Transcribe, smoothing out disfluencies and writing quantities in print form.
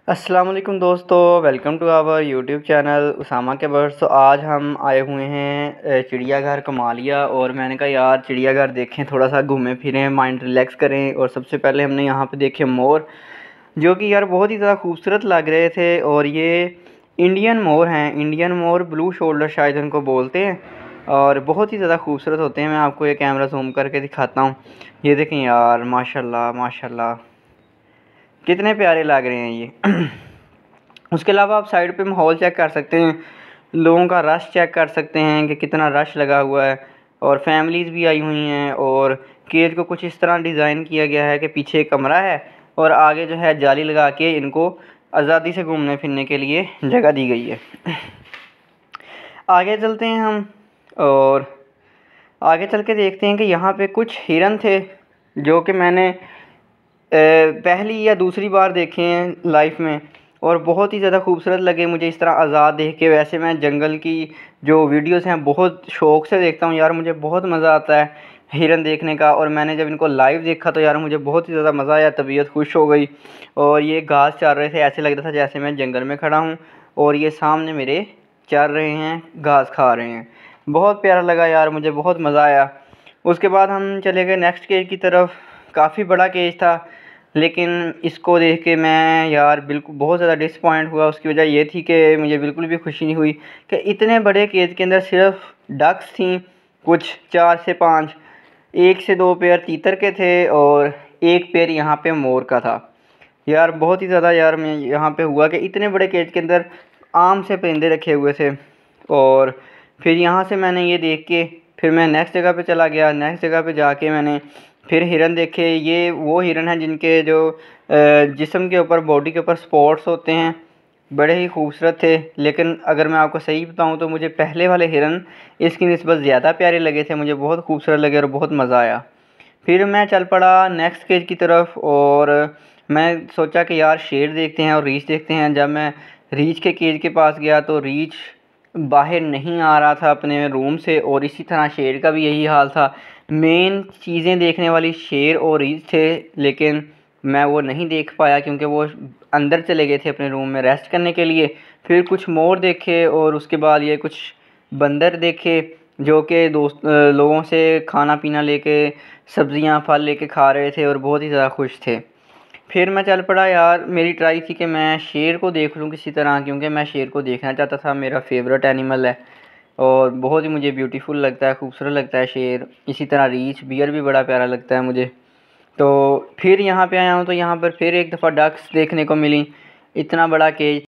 अस्सलाम वालेकुम दोस्तों, welcome to our YouTube channel Usama के बर्ड्स। तो आज हम आए हुए हैं चिड़ियाघर कमालिया, और मैंने कहा यार चिड़ियाघर देखें, थोड़ा सा घूमें फिरें, माइंड रिलैक्स करें। और सबसे पहले हमने यहाँ पे देखे मोर, जो कि यार बहुत ही ज़्यादा खूबसूरत लग रहे थे। और ये इंडियन मोर हैं, इंडियन मोर, ब्लू शोल्डर शायद उनको बोलते हैं, और बहुत ही ज़्यादा खूबसूरत होते हैं। मैं आपको ये कैमरा ज़ूम करके दिखाता हूँ। ये देखें यार, माशाल्लाह माशाल्लाह, कितने प्यारे लग रहे हैं ये। उसके अलावा आप साइड पे माहौल चेक कर सकते हैं, लोगों का रश चेक कर सकते हैं कि कितना रश लगा हुआ है। और फैमिलीज़ भी आई हुई हैं, और केज को कुछ इस तरह डिज़ाइन किया गया है कि पीछे एक कमरा है और आगे जो है जाली लगा के इनको आज़ादी से घूमने फिरने के लिए जगह दी गई है। आगे चलते हैं हम, और आगे चल के देखते हैं कि यहाँ पे कुछ हिरन थे, जो कि मैंने पहली या दूसरी बार देखे हैं लाइफ में, और बहुत ही ज़्यादा खूबसूरत लगे मुझे इस तरह आज़ाद देख के। वैसे मैं जंगल की जो वीडियोस हैं बहुत शौक़ से देखता हूँ यार, मुझे बहुत मज़ा आता है हिरन देखने का। और मैंने जब इनको लाइव देखा तो यार मुझे बहुत ही ज़्यादा मज़ा आया, तबीयत खुश हो गई। और ये घास चर रहे थे, ऐसे लग रहा था जैसे मैं जंगल में खड़ा हूँ और ये सामने मेरे चर रहे हैं, घास खा रहे हैं। बहुत प्यारा लगा यार, मुझे बहुत मज़ा आया। उसके बाद हम चले गए नेक्स्ट केज की तरफ। काफ़ी बड़ा केज था, लेकिन इसको देख के मैं यार बिल्कुल बहुत ज़्यादा डिसपॉइंट हुआ। उसकी वजह ये थी कि मुझे बिल्कुल भी खुशी नहीं हुई कि इतने बड़े केज के अंदर सिर्फ डक्स थी, कुछ 4 से 5, 1 से 2 पेयर तीतर के थे, और एक पेयर यहाँ पे मोर का था। यार बहुत ही ज़्यादा यार मैं यहाँ पे हुआ कि इतने बड़े केज के अंदर आम से परिंदे रखे हुए थे। और फिर यहाँ से मैंने ये देख के फिर मैं नेक्स्ट जगह पे चला गया। नेक्स्ट जगह पे जाके मैंने फिर हिरन देखे। ये वो हिरन हैं जिनके जो जिस्म के ऊपर, बॉडी के ऊपर स्पॉट्स होते हैं, बड़े ही खूबसूरत थे। लेकिन अगर मैं आपको सही बताऊं तो मुझे पहले वाले हिरन इसकी निस्बत ज़्यादा प्यारे लगे थे, मुझे बहुत खूबसूरत लगे और बहुत मज़ा आया। फिर मैं चल पड़ा नेक्स्ट केज की तरफ, और मैं सोचा कि यार शेर देखते हैं और रीछ देखते हैं। जब मैं रीछ के केज के पास गया तो रीछ बाहर नहीं आ रहा था अपने रूम से, और इसी तरह शेर का भी यही हाल था। मेन चीज़ें देखने वाली शेर और रीछ थे, लेकिन मैं वो नहीं देख पाया क्योंकि वो अंदर चले गए थे अपने रूम में रेस्ट करने के लिए। फिर कुछ मोर देखे, और उसके बाद ये कुछ बंदर देखे जो कि लोगों से खाना पीना लेके, सब्जियां फल लेके खा रहे थे और बहुत ही ज़्यादा खुश थे। फिर मैं चल पड़ा यार, मेरी ट्राई थी कि मैं शेर को देख लूँ किसी तरह, क्योंकि मैं शेर को देखना चाहता था, मेरा फेवरेट एनिमल है और बहुत ही मुझे ब्यूटीफुल लगता है, खूबसूरत लगता है शेर। इसी तरह रीछ, बियर भी बड़ा प्यारा लगता है मुझे। तो फिर यहाँ पे आया हूँ तो यहाँ पर फिर एक दफ़ा डक्स देखने को मिली। इतना बड़ा केज